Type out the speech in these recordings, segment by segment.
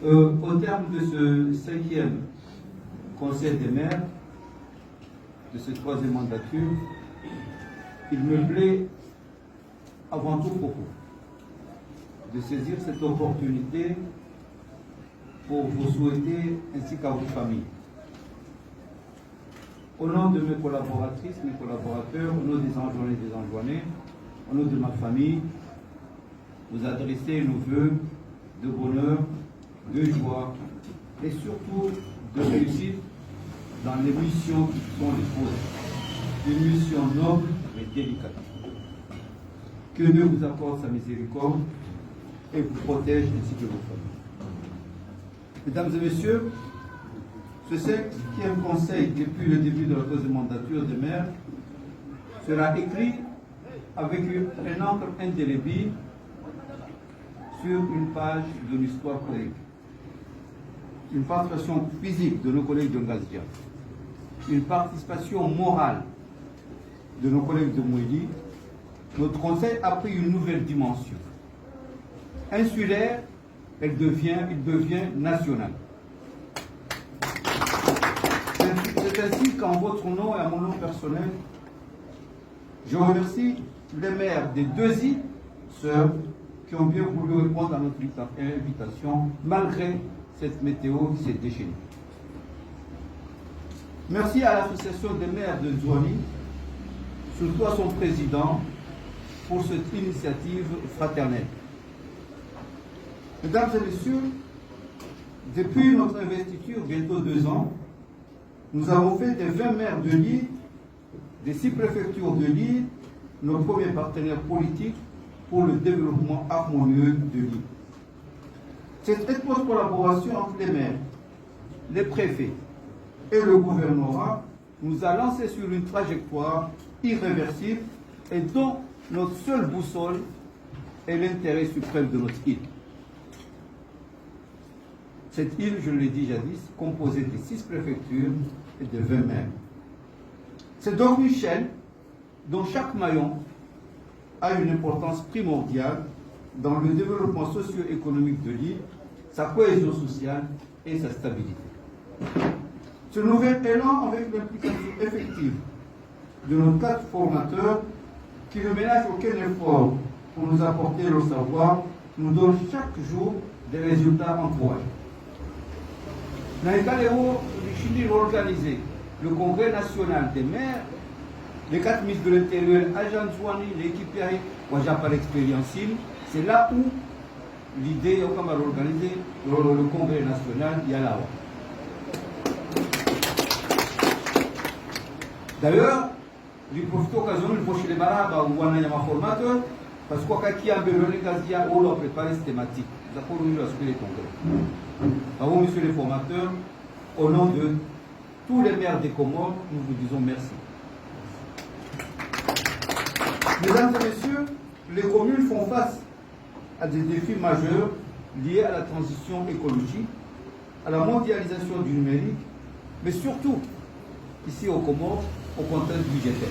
Au terme de ce 5e Conseil des maires, de cette 3e mandature, il me plaît avant tout beaucoup de saisir cette opportunité pour vous souhaiter, ainsi qu'à vos familles, au nom de mes collaboratrices, mes collaborateurs, au nom des Anjouanais et des Anjouanais, au nom de ma famille, vous adresser nos voeux de bonheur, de joie et surtout de réussite dans les missions qui sont les vôtres, des missions nobles mais délicates. Que Dieu vous accorde sa miséricorde et vous protège ainsi que vos familles. Mesdames et messieurs, ce 5e conseil depuis le début de la 3e mandature des maires sera écrit avec un encre indélébile sur une page de l'histoire collective. Une participation physique de nos collègues de Ngazia, une participation morale de nos collègues de Mouéli, notre conseil a pris une nouvelle dimension. Insulaire, il devient national. C'est ainsi qu'en votre nom et à mon nom personnel, je remercie les maires des 2 îles, sœurs, qui ont bien voulu répondre à notre invitation, malgré cette météo qui s'est déchaînée. Merci à l'association des maires de Zouani, surtout à son président, pour cette initiative fraternelle. Mesdames et messieurs, depuis notre investiture, bientôt 2 ans, nous avons fait des 20 maires de l'île, des 6 préfectures de l'île, nos premiers partenaires politiques pour le développement harmonieux de l'île. Cette étroite collaboration entre les maires, les préfets et le gouvernorat nous a lancés sur une trajectoire irréversible et dont notre seule boussole est l'intérêt suprême de notre île. Cette île, je l'ai dit jadis, composée de 6 préfectures et de 20 maires. C'est donc une chaîne dont chaque maillon a une importance primordiale dans le développement socio-économique de l'île, sa cohésion sociale et sa stabilité. Ce nouvel élan, avec l'implication effective de nos 4 formateurs, qui ne ménagent aucun effort pour nous apporter le savoir, nous donne chaque jour des résultats encourageants. Naïkaleo, Chili va organiser le congrès national des maires, les 4 ministres de l'Intérieur, Agent Zouani, l'équipe Ouaja par expérience, c'est là où l'idée est d'organiser le congrès national Yalawa. D'ailleurs, il profite de l'occasion de pocher les marabes ou un formateur, parce que quand il y a un besoin de Gazia, on a préparé cette thématique. Nous avons eu les congrès. Alors, monsieur les formateurs, au nom de tous les maires des Comores, nous vous disons merci. Mesdames et messieurs, les communes font face à des défis majeurs liés à la transition écologique, à la mondialisation du numérique, mais surtout, ici aux Comores, aux contraintes budgétaires.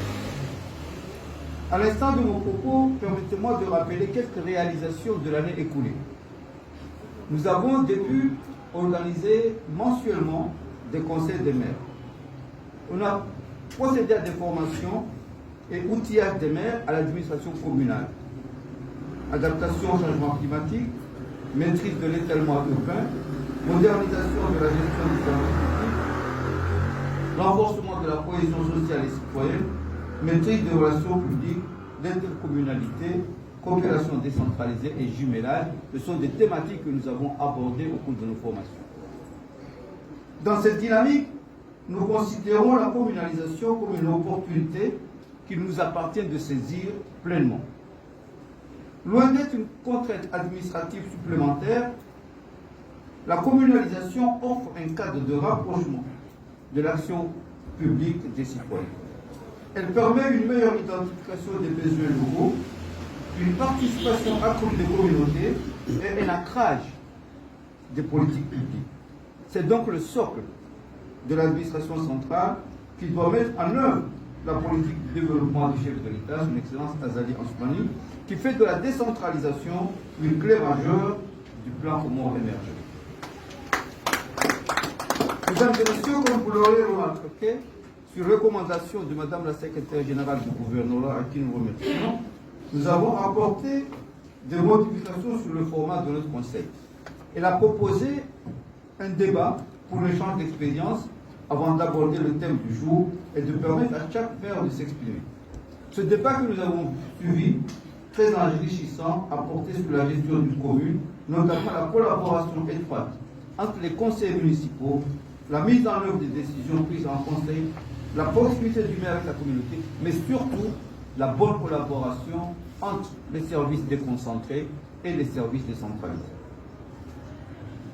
À l'instant de mon propos, permettez-moi de rappeler quelques réalisations de l'année écoulée. Nous avons au début organisé mensuellement des conseils des maires. On a procédé à des formations et outillage des maires à l'administration communale. Adaptation au changement climatique, maîtrise de l'étalement urbain, modernisation de la gestion des services publics, renforcement de la cohésion sociale et citoyenne, maîtrise des relations publiques, d'intercommunalité, coopération décentralisée et jumelage. Ce sont des thématiques que nous avons abordées au cours de nos formations. Dans cette dynamique, nous considérons la communalisation comme une opportunité qu'il nous appartient de saisir pleinement. Loin d'être une contrainte administrative supplémentaire, la communalisation offre un cadre de rapprochement de l'action publique des citoyens. Elle permet une meilleure identification des besoins locaux, une participation accrue des communautés et un ancrage des politiques publiques. C'est donc le socle de l'administration centrale qui doit mettre en œuvre la politique de développement du chef de l'État, son Excellence Azali Assoumani, qui fait de la décentralisation une clé majeure du plan Comores émergent. Mesdames et messieurs, comme vous l'aurez remarqué, sur recommandation de Madame la secrétaire générale du gouvernement, à qui nous remercions, nous avons apporté des modifications sur le format de notre conseil. Elle a proposé un débat pour l'échange d'expériences avant d'aborder le thème du jour et de permettre à chaque maire de s'exprimer. Ce débat que nous avons suivi, très enrichissant, a porté sur la gestion d'une commune, notamment la collaboration étroite entre les conseils municipaux, la mise en œuvre des décisions prises en conseil, la proximité du maire avec la communauté, mais surtout la bonne collaboration entre les services déconcentrés et les services décentralisés.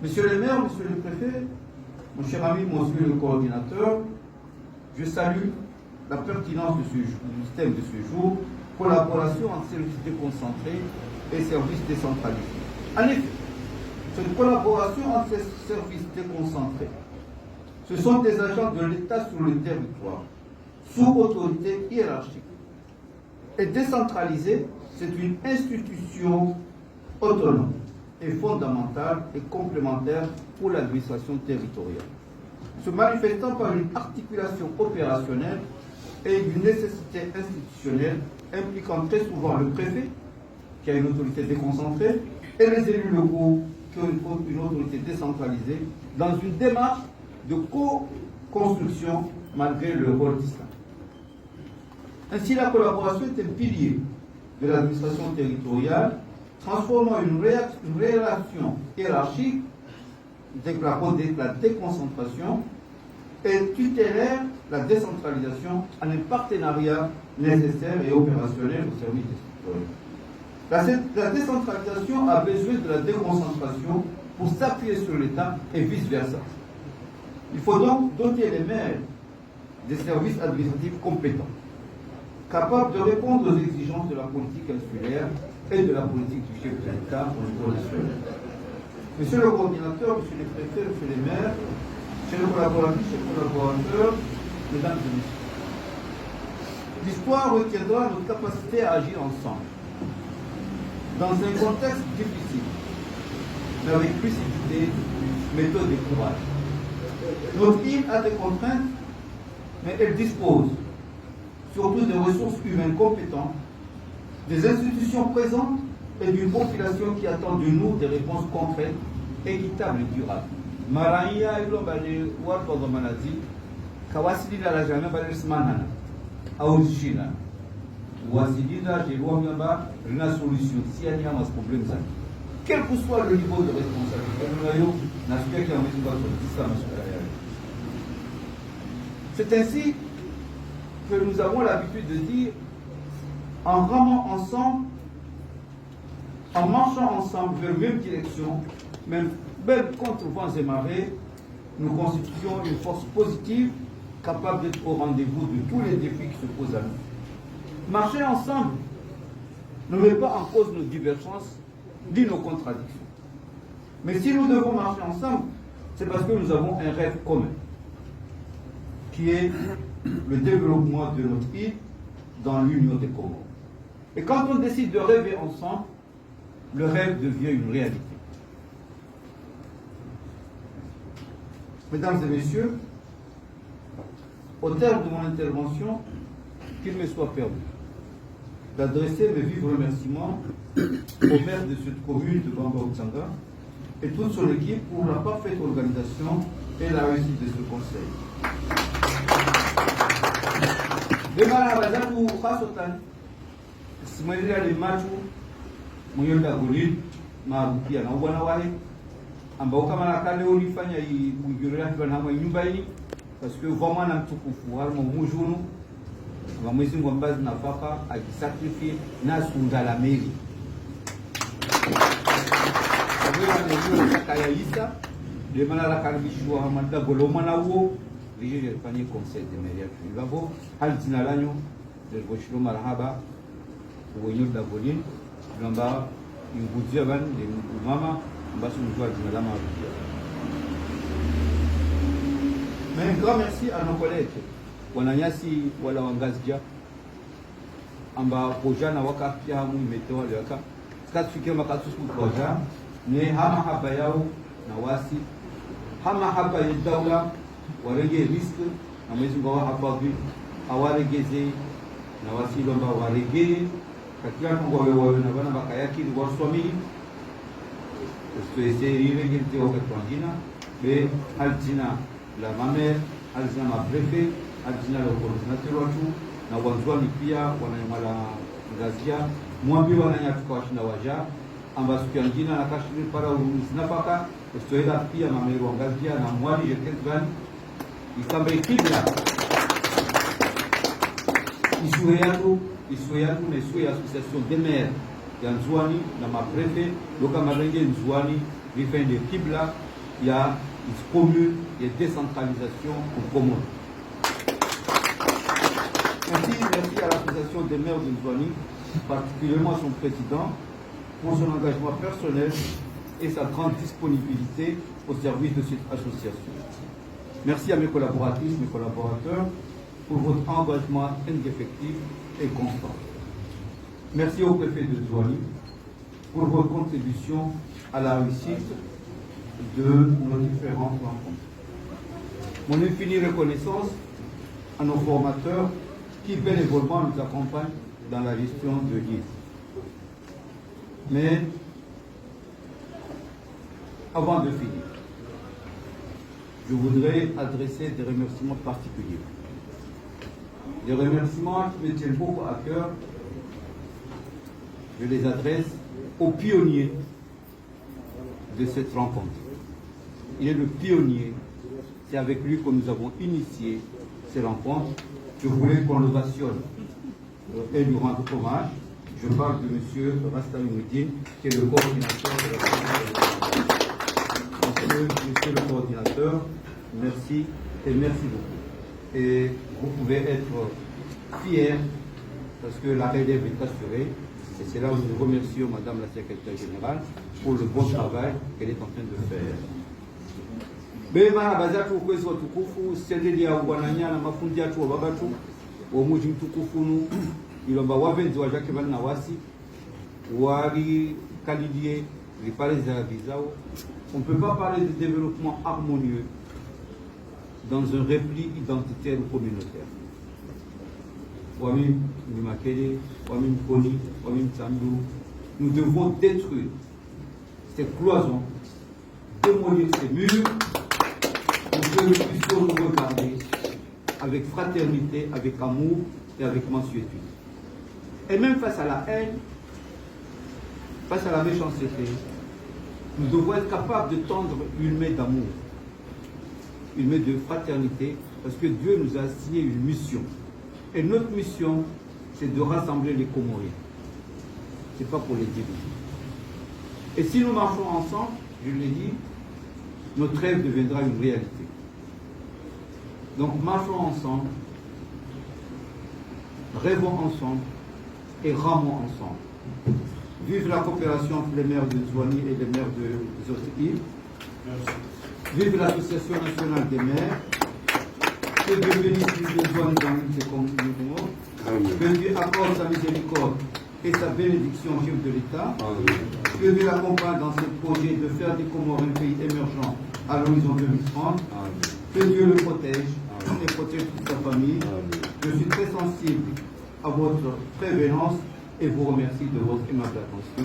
Monsieur le maire, monsieur le préfet, mon cher ami, monsieur le coordinateur, je salue la pertinence du thème de ce jour, collaboration entre services déconcentrés et services décentralisés. En effet, cette collaboration entre ces services déconcentrés, ce sont des agents de l'État sur le territoire, sous autorité hiérarchique. Et décentralisée, c'est une institution autonome et fondamentale et complémentaire pour l'administration territoriale, se manifestant par une articulation opérationnelle et une nécessité institutionnelle impliquant très souvent le préfet, qui a une autorité déconcentrée, et les élus locaux qui ont une autorité décentralisée, dans une démarche de co-construction malgré le rôle distinct. Ainsi, la collaboration est un pilier de l'administration territoriale, transformant une relation hiérarchique la déconcentration et tutélaire la décentralisation en un partenariat nécessaire et opérationnel au service des citoyens. La décentralisation a besoin de la déconcentration pour s'appuyer sur l'État et vice-versa. Il faut donc doter les maires des services administratifs compétents, capables de répondre aux exigences de la politique insulaire et de la politique du chef de l'État au niveau national. Monsieur le coordinateur, monsieur le préfet, monsieur les maires, chers collaboratrices, chers collaborateurs, mesdames et messieurs, l'histoire retiendra notre capacité à agir ensemble dans un contexte difficile, mais avec lucidité, méthode et courage. Notre île a des contraintes, mais elle dispose surtout des ressources humaines compétentes, des institutions présentes et d'une population qui attend de nous des réponses concrètes, équitables et durables. Maraya ilo bale wato ga manazi kawasili la jana bale smanana aujina wasili la jewa ngamba rina solution si il y a un problème ça quel que soit le niveau de responsabilité c'est ainsi que nous avons l'habitude de dire, en ramant ensemble, en marchant ensemble vers la même direction, même contre vents et marées, nous constituons une force positive capable d'être au rendez-vous de tous les défis qui se posent à nous. Marcher ensemble ne met pas en cause nos divergences ni nos contradictions. Mais si nous devons marcher ensemble, c'est parce que nous avons un rêve commun, qui est le développement de notre île dans l'Union des Comores. Et quand on décide de rêver ensemble, le rêve devient une réalité. Mesdames et messieurs, au terme de mon intervention, qu'il me soit permis d'adresser mes vifs remerciements au maire de cette commune de Bamba-Otsanga et toute son équipe pour la parfaite organisation et la réussite de ce conseil. Bemara bazatu khasotan simalila le machu muyonda golid marukia na bwana wale ambao kama nakale ulifanya ujirira kwa hama nyumba hii parce que vraiment na mtukufu harimo mujunu wa mwezi ngombazi nafaka akisacrifice na sunda la meri wewe ndio kaya isa de manala karibishwa hamada goloma na uo vije nilifanyia conseil de maire yetu ilavo hali jina lanyo nilivyoshiro marhaba wenyewe dagodin namba inguzia ban de mama ambacho mjua jina la mama. Mais un grand merci à nos collègues wananyasi wala wangazija amba pojana wakapia hamu imetoa lewaka sikatufikia makatusu proja ne hama haba yao na wasi hama haba ya daula warege risque na Mwenyezi Mungu hafadhi awaregeze na wasilomba warege katika Mungu wao na bana bakayakili waswami tueserire ngente wakati wangina be aljina la mame aljina mabrefe aljina la coordinateur watu na wanzwani pia wananyamala ngazia mwambi wananyatuka washinda waja amba siku nyingine na kashiri para usinapaka tustoenda pia mameru ngazia na mwali yekezani ikambe kibla isuwe yatu na isuwe ya association des maires ya Nzwani na mabrefe loka marenge Nzwani vifende kibla ya commune et décentralisation au commun. Merci à l'association des maires de Nzwani, particulièrement son président, pour son engagement personnel et sa grande disponibilité au service de cette association. Merci à mes collaboratrices, mes collaborateurs, pour votre engagement indéfectible et constant. Merci au préfet de Nzwani pour votre contribution à la réussite de nos différentes rencontres. Mon infinie reconnaissance à nos formateurs qui bénévolement nous accompagnent dans la gestion de l'île. Mais avant de finir, je voudrais adresser des remerciements particuliers. Des remerciements qui me tiennent beaucoup à cœur. Je les adresse au pionnier de cette rencontre. Il est le pionnier. C'est avec lui que nous avons initié ces rencontres. Je voulais qu'on l'ovationne et lui rendre hommage. Je parle de M. Rasta Mouidine, qui est le coordinateur de la Monsieur le coordinateur, merci et merci beaucoup. Et vous pouvez être fiers parce que la relève est assurée. Et c'est là où nous remercions Madame la Secrétaire Générale pour le bon travail qu'elle est en train de faire. Bema bazatu ukwezi wa tukufu sedeli ya wananya na mafundi atu wa babatu wa muji mtukufunu ilomba wavenzi wa jake bali na wasi wari kalidie ripare za bizao. On ne peut pas parler de développement harmonieux dans un repli identitaire ou communautaire. Wamim Nimakele, Wamim Koni, Wamim Tsamdou, nous devons détruire ces cloisons, démolir ces murs, pour que nous puissions nous regarder avec fraternité, avec amour et avec mansuétude. Et même face à la haine, face à la méchanceté, nous devons être capables de tendre une main d'amour, une main de fraternité, parce que Dieu nous a assigné une mission. Et notre mission, c'est de rassembler les Comoriens. Ce n'est pas pour les diviser. Et si nous marchons ensemble, je l'ai dit, notre rêve deviendra une réalité. Donc marchons ensemble, rêvons ensemble et ramons ensemble. Vive la coopération entre les maires de Nzwani et les maires des autres îles. Vive l'Association nationale des maires. Que Dieu bénisse les Nzwani dans ces communautés. Que Dieu accorde sa miséricorde et sa bénédiction au chef de l'État. Que Dieu l'accompagne dans ce projet de faire des Comores un pays émergent à l'horizon 2030. Que Dieu le protège et protège toute sa famille. Je suis très sensible à votre prévenance et vous remercie de votre aimable attention.